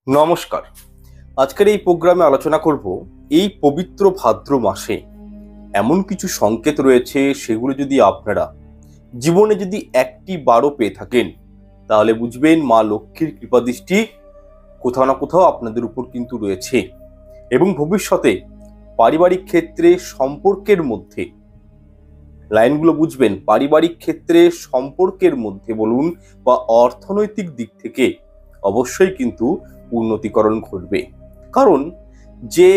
নমস্কার। আজকের এই প্রোগ্রামে আলোচনা করব এই পবিত্র ভাদ্র মাসে এমন কিছু সংকেত রয়েছে, সেগুলো যদি আপনারা জীবনে যদি একটি বারও পেয়ে থাকেন, তাহলে বুঝবেন মা লক্ষ্মীর কৃপাদৃষ্টি কোথাও না কোথাও আপনাদের উপর কিন্তু রয়েছে। এবং ভবিষ্যতে পারিবারিক ক্ষেত্রে সম্পর্কের মধ্যে লাইনগুলো বুঝবেন, পারিবারিক ক্ষেত্রে সম্পর্কের মধ্যে বলুন বা অর্থনৈতিক দিক থেকে অবশ্যই কিন্তু উন্নতিকরণ ঘটবে। কারণ যে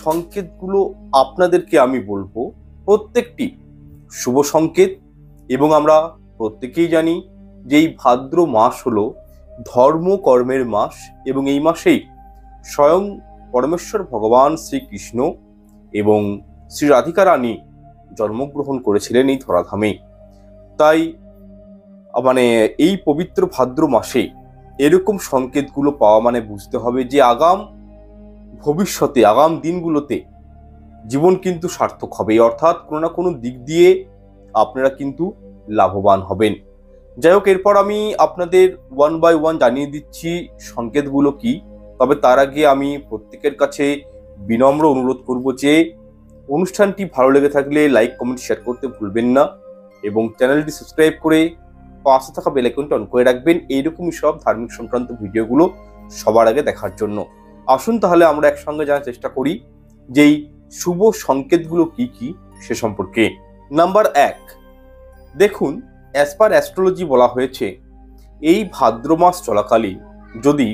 সংকেতগুলো আপনাদেরকে আমি বলবো, প্রত্যেকটি শুভ সংকেত। এবং আমরা প্রত্যেকেই জানি যে এই ভাদ্র মাস হলো ধর্ম কর্মের মাস, এবং এই মাসেই স্বয়ং পরমেশ্বর ভগবান শ্রীকৃষ্ণ এবং শ্রী রাধিকা রানী জন্মগ্রহণ করেছিলেন এই ধরাধামে। তাই এই পবিত্র ভাদ্র মাসে এরকম সংকেতগুলো পাওয়া মানে বুঝতে হবে যে আগাম ভবিষ্যতে, আগাম দিনগুলোতে জীবন কিন্তু সার্থক হবে, অর্থাৎ কোনো না কোনো দিক দিয়ে আপনারা কিন্তু লাভবান হবেন। যাই হোক, এরপর আমি আপনাদের ওয়ান বাই ওয়ান জানিয়ে দিচ্ছি সংকেতগুলো কি। তবে তার আগে আমি প্রত্যেকের কাছে বিনম্র অনুরোধ করব যে অনুষ্ঠানটি ভালো লেগে থাকলে লাইক, কমেন্ট, শেয়ার করতে ভুলবেন না, এবং চ্যানেলটি সাবস্ক্রাইব করে পাশে থাকা বেল আইকনটি অন করে রাখবেন এইরকমই সব ধার্মিক সংক্রান্ত ভিডিওগুলো সবার আগে দেখার জন্য। আসুন তাহলে আমরা একসঙ্গে জানার চেষ্টা করি যেই শুভ সংকেতগুলো কি কি সে সম্পর্কে। নাম্বার 1, দেখুন, অ্যাজ পার অ্যাস্ট্রোলজি বলা হয়েছে এই ভাদ্র মাস চলাকালীন যদি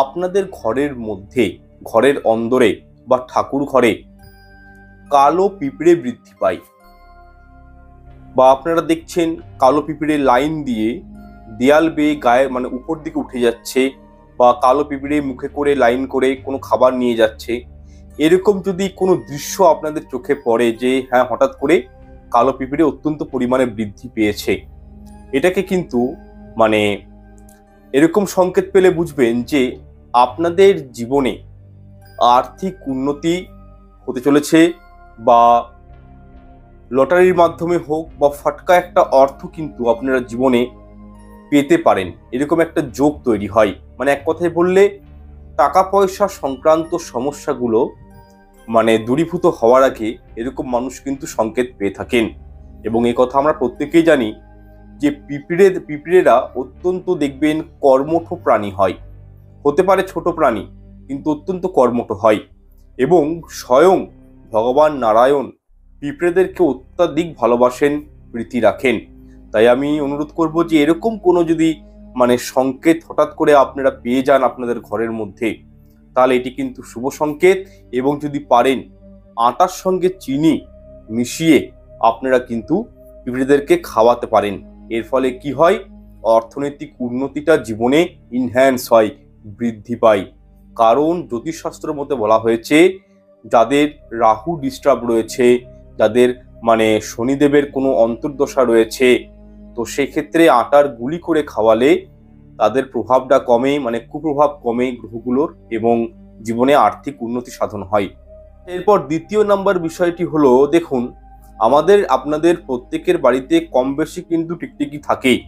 আপনাদের ঘরের মধ্যে, ঘরের অন্দরে বা ঠাকুর ঘরে কালো পিঁপড়ে বৃদ্ধি পায়, বা আপনারা দেখছেন কালো পিঁপড়ে লাইন দিয়ে দেয়াল বেয়ে গায়ে উপর দিকে উঠে যাচ্ছে, বা কালো পিঁপড়ে মুখে করে লাইন করে কোনো খাবার নিয়ে যাচ্ছে, এরকম যদি কোনো দৃশ্য আপনাদের চোখে পড়ে যে হ্যাঁ, হঠাৎ করে কালো পিঁপড়ে অত্যন্ত পরিমাণে বৃদ্ধি পেয়েছে, এটাকে কিন্তু এরকম সংকেত পেলে বুঝবেন যে আপনাদের জীবনে আর্থিক উন্নতি হতে চলেছে, বা লটারির মাধ্যমে হোক বা ফাটকা একটা অর্থ কিন্তু আপনারা জীবনে পেতে পারেন, এরকম একটা যোগ তৈরি হয়। এক কথায় বললে টাকা পয়সা সংক্রান্ত সমস্যাগুলো দূরীভূত হওয়ার আগে এরকম মানুষ কিন্তু সংকেত পেয়ে থাকেন। এবং এই কথা আমরা প্রত্যেকেই জানি যে পিঁপড়েরা অত্যন্ত দেখবেন কর্মঠ প্রাণী হয়, হতে পারে ছোট প্রাণী কিন্তু অত্যন্ত কর্মঠ হয়, এবং স্বয়ং ভগবান নারায়ণ পিঁপড়েদেরকে অত্যাধিক ভালোবাসেন, প্রীতি রাখেন। তাই আমি অনুরোধ করব যে এরকম কোনো যদি সংকেত হঠাৎ করে আপনারা পেয়ে যান আপনাদের ঘরের মধ্যে, তাহলে এটি কিন্তু শুভ সংকেত। এবং যদি পারেন আটার সঙ্গে চিনি মিশিয়ে আপনারা কিন্তু পিঁপড়েদেরকে খাওয়াতে পারেন। এর ফলে কি হয়, অর্থনৈতিক উন্নতিটা জীবনে ইনহ্যান্স হয়, বৃদ্ধি পায়। কারণ জ্যোতিষশাস্ত্র মতে বলা হয়েছে যাদের রাহু ডিস্টার্ব রয়েছে, যাদের শনিদেবের কোনো অন্তর্দশা রয়েছে, তো সেক্ষেত্রে আটার গুলি করে খাওয়ালে তাদের প্রভাবটা কমে, কুপ্রভাব কমে গ্রহগুলোর, এবং জীবনে আর্থিক উন্নতি সাধন হয়। এরপর দ্বিতীয় নাম্বার বিষয়টি হলো, দেখুন, আপনাদের প্রত্যেকের বাড়িতে কম বেশি কিন্তু টিকটিকি থাকেই,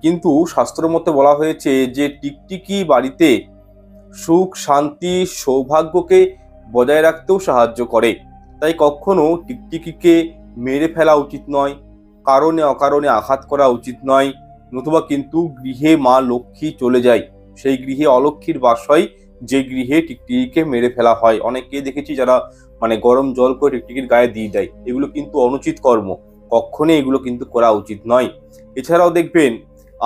কিন্তু শাস্ত্র মতে বলা হয়েছে যে টিকটিকি বাড়িতে সুখ, শান্তি, সৌভাগ্যকে বজায় রাখতেও সাহায্য করে। তাই কখনো টিকটিকিকে মেরে ফেলা উচিত নয়, কারণে অকারণে আঘাত করা উচিত নয়, নতুবা কিন্তু গৃহে মা লক্ষ্মী চলে যায়, সেই গৃহে অলক্ষ্মীর বাস হয়, যে গৃহে টিকটিকিকে মেরে ফেলা হয়। অনেককে দেখেছি যারা গরম জল করে টিকটিকির গায়ে দিয়ে দেয়, এগুলো কিন্তু অনুচিত কর্ম, কখনোই এগুলো কিন্তু করা উচিত নয়। এছাড়াও দেখবেন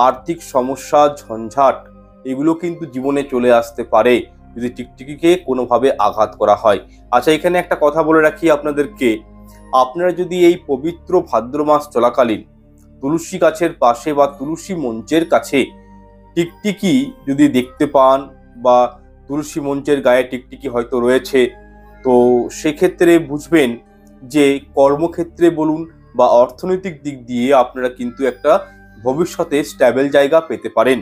আর্থিক সমস্যা, ঝঞ্ঝাট এগুলো কিন্তু জীবনে চলে আসতে পারে যদি টিকটিকিকে কোনোভাবে আঘাত করা হয়। আচ্ছা, এখানে একটা কথা বলে রাখি আপনাদেরকে, আপনারা যদি এই পবিত্র ভাদ্র মাস চলাকালীন তুলসী গাছের পাশে বা তুলসী মঞ্চের কাছে টিকটিকি যদি দেখতে পান, বা তুলসী মঞ্চের গায়ে টিকটিকি হয়তো রয়েছে, তো সেক্ষেত্রে বুঝবেন যে কর্মক্ষেত্রে বলুন বা অর্থনৈতিক দিক দিয়ে আপনারা কিন্তু একটা ভবিষ্যতে স্ট্যাবল জায়গা পেতে পারেন,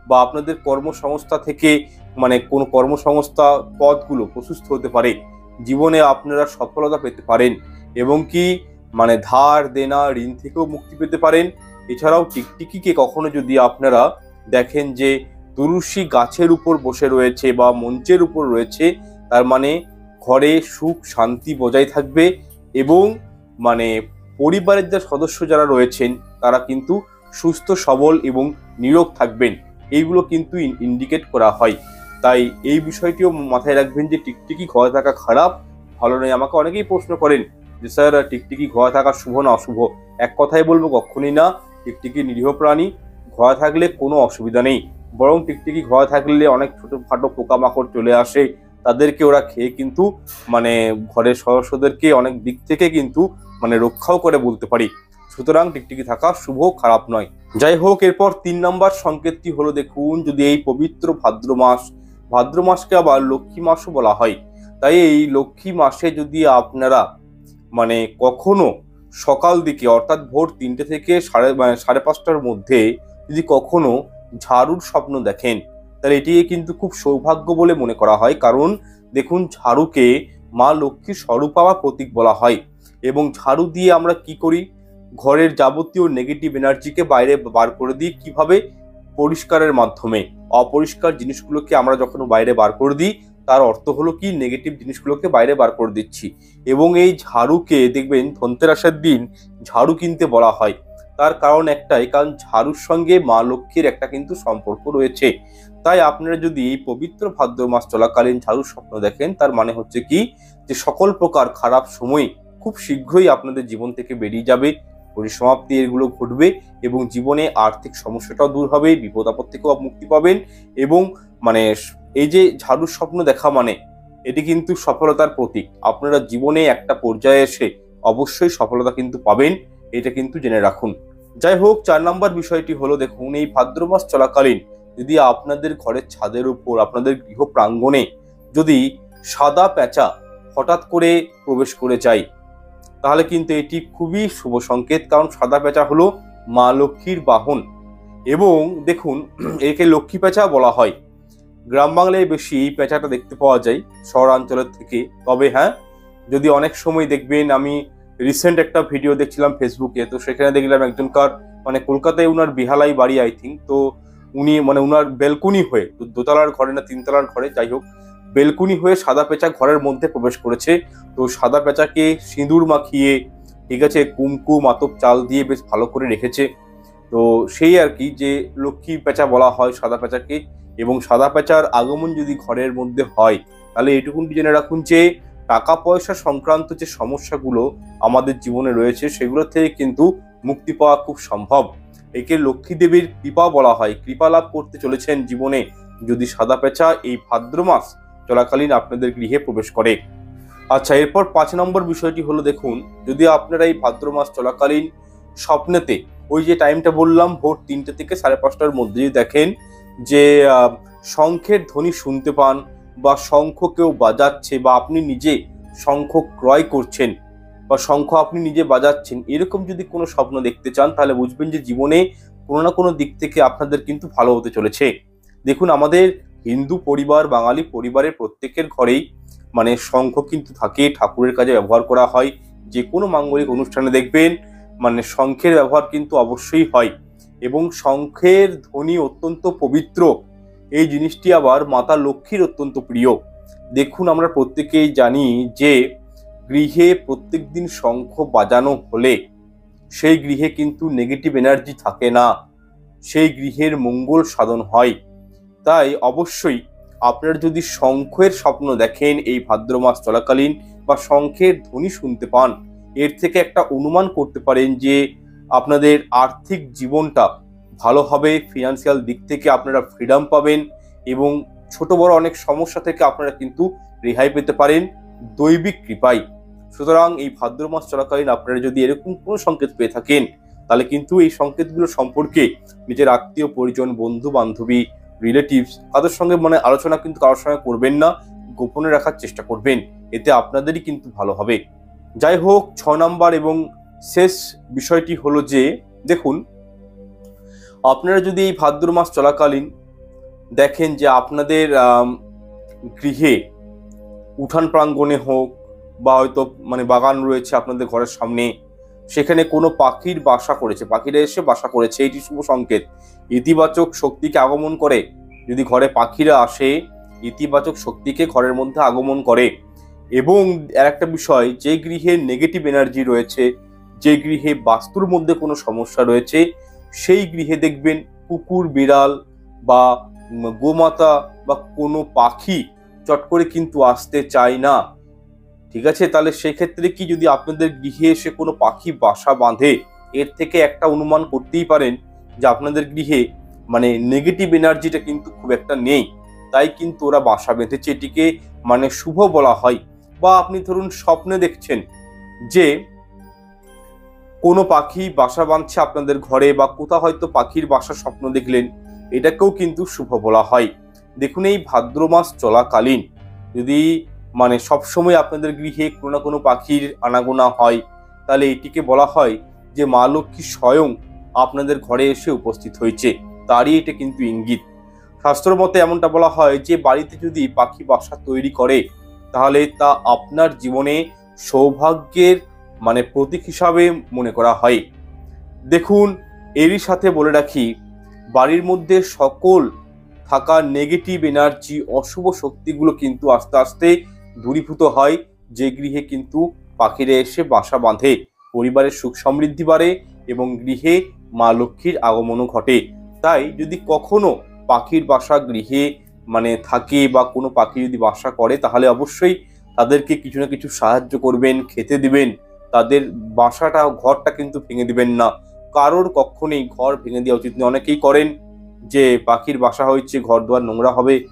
বা আপনাদের কর্মসংস্থা থেকে কোনো কর্মসংস্থা পদগুলো প্রশস্ত হতে পারে, জীবনে আপনারা সফলতা পেতে পারেন, এবং কি ধার দেনা ঋণ থেকেও মুক্তি পেতে পারেন। এছাড়াও টিকটিকিকে কখনো যদি আপনারা দেখেন যে তুলসী গাছের উপর বসে রয়েছে বা মঞ্চের উপর রয়েছে, তার মানে ঘরে সুখ শান্তি বজায় থাকবে এবং মানে পরিবারের যে সদস্য যারা রয়েছেন তারা কিন্তু সুস্থ সবল এবং নিরোগ থাকবেন, এইগুলো কিন্তু ইন্ডিকেট করা হয়। তাই এই বিষয়টিও মাথায় রাখবেন যে টিকটিকি ঘরে থাকা খারাপ, ভালো নয়। আমাকে অনেকেই প্রশ্ন করেন যে স্যার টিকটিকি ঘরে থাকা শুভ না অশুভ। এক কথাই বলবো, কখনই না। টিকটিকি নিরীহ প্রাণী, ঘরে থাকলে কোনো অসুবিধা নেই। বরং টিকটিকি ঘরে থাকলে অনেক ছোটখাটো পোকামাকড় চলে আসে, তাদেরকে ওরা খেয়ে কিন্তু মানে ঘরের সদস্যদেরকে অনেক দিক থেকে কিন্তু মানে রক্ষাও করে বলতে পারি। সুতরাং টিকটিকি থাকা শুভ, খারাপ নয়। যাই হোক, এরপর 3 নম্বর সংকেতটি হলো দেখুন, যদি এই পবিত্র ভাদ্র মাসকে আবার লক্ষ্মী মাসও বলা হয়, তাই এই লক্ষ্মী মাসে যদি আপনারা মানে কখনো সকাল দিকে অর্থাৎ ভোর 3টে থেকে সাড়ে 5টার মধ্যে যদি কখনো ঝাড়ুর স্বপ্ন দেখেন, তাহলে এটি কিন্তু খুব সৌভাগ্য বলে মনে করা হয়। কারণ দেখুন, ঝাড়ুকে মা লক্ষ্মীর স্বরূপা বা প্রতীক বলা হয় এবং ঝাড়ু দিয়ে আমরা কি করি, ঘরের যাবতীয় নেগেটিভ এনার্জিকে বাইরে বার করে দিই। কিভাবে? পরিষ্কারের মাধ্যমে। অপরিষ্কার জিনিসগুলোকে আমরা যখন বাইরে বার করে দিই, তার অর্থ হলো কি, নেগেটিভ জিনিসগুলোকে বাইরে বার করে দিচ্ছি। এবং এই ঝাড়ুকে দেখবেন ধনতেরাসের দিন ঝাড়ু কিনতে বলা হয়। তার কারণ একটাই, কারণ ঝাড়ুর সঙ্গে মা লক্ষ্মীর একটা কিন্তু সম্পর্ক রয়েছে। তাই আপনারা যদি এই পবিত্র ভাদ্র মাস চলাকালীন ঝাড়ুর স্বপ্ন দেখেন, তার মানে হচ্ছে কি, যে সকল প্রকার খারাপ সময় খুব শীঘ্রই আপনাদের জীবন থেকে বেরিয়ে যাবে, পরিসমাপ্তি এগুলো ঘটবে এবং জীবনে আর্থিক সমস্যাটাও দূর হবে, বিপদ আপদ থেকেও মুক্তি পাবেন। এবং মানে এই যে ঝাড়ুর স্বপ্ন দেখা মানে এটি কিন্তু সফলতার প্রতীক। আপনারা জীবনে একটা পর্যায়ে এসে অবশ্যই সফলতা কিন্তু পাবেন, এটা কিন্তু জেনে রাখুন। যাই হোক, 4 নম্বর বিষয়টি হলো দেখুন, এই ভাদ্র মাস চলাকালীন যদি আপনাদের ঘরের ছাদের উপর, আপনাদের গৃহ প্রাঙ্গণে যদি সাদা পেঁচা হঠাৎ করে প্রবেশ করে যায়, তাহলে কিন্তু এটি খুবই শুভ সংকেত। কারণ সাদা পেঁচা হলো মা লক্ষ্মীর বাহন এবং দেখুন, একে লক্ষ্মী পেঁচা বলা হয়। গ্রাম বাংলায় বেশি এই পেঁচাটা দেখতে পাওয়া যায় শহরাঞ্চলের থেকে। তবে হ্যাঁ, যদি অনেক সময় দেখবেন, আমি রিসেন্ট একটা ভিডিও দেখছিলাম ফেসবুকে, তো সেখানে দেখলাম একজনকার মানে কলকাতায় উনার বিহালাই বাড়ি আই থিঙ্ক, তো উনি মানে উনার বেলকুনি হয়ে, দোতলার ঘরে না 3তলার ঘরে, যাই হোক, বেলকুনি হয়ে সাদা পেঁচা ঘরের মধ্যে প্রবেশ করেছে। তো সাদা পেঁচাকে সিঁদুর মাখিয়ে, ঠিক আছে, কুমকুম আতপ চাল দিয়ে বেশ ভালো করে রেখেছে। তো সেই আর কি, যে লক্ষ্মী পেঁচা বলা হয় সাদা পেঁচাকে। এবং সাদা পেঁচার আগমন যদি ঘরের মধ্যে হয়, তাহলে এটুকুন জেনে রাখুন যে টাকা পয়সা সংক্রান্ত যে সমস্যাগুলো আমাদের জীবনে রয়েছে, সেগুলো থেকে কিন্তু মুক্তি পাওয়া খুব সম্ভব। একে লক্ষ্মী দেবীর কৃপা বলা হয়। কৃপা লাভ করতে চলেছেন জীবনে যদি সাদা পেঁচা এই ভাদ্র মাস চলাকালীন আপনাদের গৃহে প্রবেশ করে। আচ্ছা, এরপর 5 নম্বর বিষয়টি হলো দেখুন, যদি আপনারা এই ভাদ্র মাস চলাকালীন স্বপ্নেতে ওই যে টাইমটা বললাম ভোর 3টে থেকে 5:30টার মধ্যে যদি দেখেন যে শঙ্খের ধ্বনি শুনতে পান, বা শঙ্খ কেউ বাজাচ্ছে, বা আপনি নিজে শঙ্খ ক্রয় করছেন, বা শঙ্খ আপনি নিজে বাজাচ্ছেন, এরকম যদি কোনো স্বপ্ন দেখতে চান, তাহলে বুঝবেন যে জীবনে কোনো না কোনো দিক থেকে আপনাদের কিন্তু ভালো হতে চলেছে। দেখুন, আমাদের হিন্দু পরিবার, বাঙালি পরিবারের প্রত্যেকের ঘরেই মানে শঙ্খ কিন্তু থাকে, ঠাকুরের কাজে ব্যবহার করা হয়। যে কোনো মাঙ্গলিক অনুষ্ঠানে দেখবেন মানে শঙ্খের ব্যবহার কিন্তু অবশ্যই হয় এবং শঙ্খের ধ্বনি অত্যন্ত পবিত্র। এই জিনিসটি আবার মাতা লক্ষ্মীর অত্যন্ত প্রিয়। দেখুন, আমরা প্রত্যেকেই জানি যে গৃহে প্রত্যেকদিন শঙ্খ বাজানো হলে সেই গৃহে কিন্তু নেগেটিভ এনার্জি থাকে না, সেই গৃহের মঙ্গল সাধন হয়। তাই অবশ্যই আপনারা যদি শঙ্খের স্বপ্ন দেখেন এই ভাদ্র মাস চলাকালীন, বা শঙ্খের ধ্বনি শুনতে পান, এর থেকে একটা অনুমান করতে পারেন যে আপনাদের আর্থিক জীবনটা ভালো হবে, ফিনান্সিয়াল দিক থেকে আপনারা ফ্রিডম পাবেন এবং ছোট বড় অনেক সমস্যা থেকে আপনারা কিন্তু রেহাই পেতে পারেন দৈবিক কৃপায়। সুতরাং এই ভাদ্র মাস চলাকালীন আপনারা যদি এরকম কোনো সংকেত পেয়ে থাকেন, তাহলে কিন্তু এই সংকেতগুলো সম্পর্কে নিজের আত্মীয় পরিজন, বন্ধু বান্ধবী, রিলেটিভস তাদের সঙ্গে মানে আলোচনা কিন্তু কারোর সঙ্গে করবেন না, গোপনে রাখার চেষ্টা করবেন, এতে আপনাদেরই কিন্তু ভালো হবে। যাই হোক, 6 নম্বর এবং শেষ বিষয়টি হলো যে দেখুন, আপনারা যদি এই ভাদ্র মাস চলাকালীন দেখেন যে আপনাদের গৃহে উঠান প্রাঙ্গণে হোক, বা হয়তো মানে বাগান রয়েছে আপনাদের ঘরের সামনে, সেখানে কোনো পাখির বাসা করেছে, পাখিরা এসে বাসা করেছে, এটি শুভ সংকেত। ইতিবাচক শক্তিকে আগমন করে, যদি ঘরে পাখিরা আসে ইতিবাচক শক্তিকে ঘরের মধ্যে আগমন করে। এবং আর একটা বিষয়, যে গৃহে নেগেটিভ এনার্জি রয়েছে, যে গৃহে বাস্তুর মধ্যে কোনো সমস্যা রয়েছে, সেই গৃহে দেখবেন কুকুর, বিড়াল বা গোমাতা বা কোনো পাখি চট করে কিন্তু আসতে চায় না। ঠিক আছে, তাহলে সেক্ষেত্রে কি যদি আপনাদের গৃহে এসে কোনো পাখি বাসা বাঁধে, এর থেকে একটা অনুমান করতেই পারেন যে আপনাদের গৃহে মানে নেগেটিভ এনার্জিটা কিন্তু খুব একটা নেই, তাই কিন্তু ওরা বাসা বেঁধেছে, এটিকে মানে শুভ বলা হয়। বা আপনি ধরুন স্বপ্নে দেখছেন যে কোনো পাখি বাসা বাঁধছে আপনাদের ঘরে, বা কোথাও হয়তো পাখির বাসা স্বপ্ন দেখলেন, এটাকেও কিন্তু শুভ বলা হয়। দেখুন, এই ভাদ্র মাস চলাকালীন যদি মানে সবসময় আপনাদের গৃহে কোনো না কোনো পাখির আনাগোনা হয়, তাহলে এটিকে বলা হয় যে মা লক্ষ্মী স্বয়ং আপনাদের ঘরে এসে উপস্থিত হয়েছে, তারই এটা কিন্তু ইঙ্গিত। শাস্ত্র মতে এমনটা বলা হয় যে বাড়িতে যদি পাখি বাসা তৈরি করে, তাহলে তা আপনার জীবনে সৌভাগ্যের মানে প্রতীক হিসাবে মনে করা হয়। দেখুন, এরই সাথে বলে রাখি, বাড়ির মধ্যে সকল থাকা নেগেটিভ এনার্জি, অশুভ শক্তিগুলো কিন্তু আস্তে আস্তে দূরীভূত হয় যে গৃহে কিন্তু পাখিরা এসে বাসা বাঁধে। পরিবারের সুখ সমৃদ্ধি বাড়ে এবং গৃহে মা লক্ষ্মীর আগমনও ঘটে। তাই যদি কখনো পাখির বাসা গৃহে মানে থাকে বা কোনো পাখি যদি বাসা করে, তাহলে অবশ্যই তাদেরকে কিছু না কিছু সাহায্য করবেন, খেতে দিবেন। তাদের বাসাটা, ঘরটা কিন্তু ভেঙে দিবেন না। কারোর কখনোই ঘর ভেঙে দেওয়া উচিত নয়। অনেকেই করেন যে পাখির বাসা হয়েছে, ঘর দুয়ার নোংরা হবে,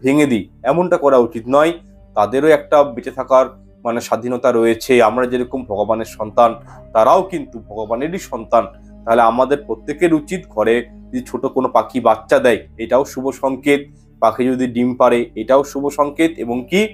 ভেঙে দিই, এমনটা করা উচিত নয়। তাদেরও একটা বেঁচে থাকার মানে স্বাধীনতা রয়েছে। আমরা যেরকম ভগবানের সন্তান, তারাও কিন্তু ভগবানেরই সন্তান। তাহলে আমাদের প্রত্যেকের উচিত ঘরে যদি ছোট কোনো পাখি বাচ্চা দেয়, এটাও শুভ সংকেত। পাখি যদি ডিম পারে, এটাও শুভ সংকেত। এবং কি,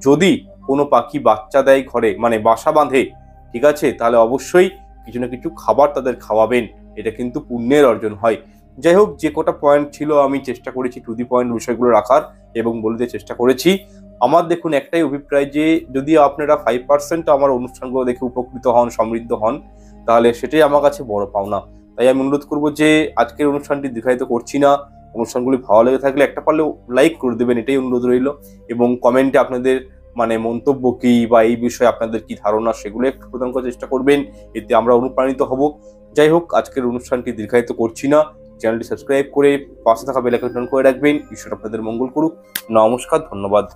যদি কোনো পাখি বাচ্চা দেয় ঘরে মানে বাসা বাঁধে, ঠিক আছে, তাহলে অবশ্যই কিছু না কিছু খাবার তাদের খাওয়াবেন, এটা কিন্তু পুণ্যের অর্জন হয়। যাই হোক, যে কটা পয়েন্ট ছিল আমি চেষ্টা করেছি টু দি পয়েন্ট বিষয়গুলো রাখার এবং বলতে চেষ্টা করেছি। আমার দেখুন একটাই অভিপ্রায় যে যদি আপনারা 5% আমার অনুষ্ঠানগুলো দেখে উপকৃত হন, সমৃদ্ধ হন, তাহলে সেটাই আমার কাছে বড় পাওনা। তাই আমি অনুরোধ করবো যে আজকের অনুষ্ঠানটি দীর্ঘায়িত করছি না। অনুষ্ঠানগুলি ভালো লেগে থাকলে একটা পারলেও লাইক করে দেবেন, এটাই অনুরোধ রইল। এবং কমেন্টে আপনাদের মানে মন্তব্য কি বা এই বিষয়ে আপনাদের কি ধারণা, সেগুলো একটু প্রদান করার চেষ্টা করবেন, এতে আমরা অনুপ্রাণিত হব। যাই হোক, আজকের অনুষ্ঠানটি দীর্ঘায়িত করছি না। চ্যানেলটি সাবস্ক্রাইব করে পাশে থাকা বেল আইকনটি অন করে রাখবেন। ঈশ্বর আপনাদের মঙ্গল করুক। নমস্কার, ধন্যবাদ।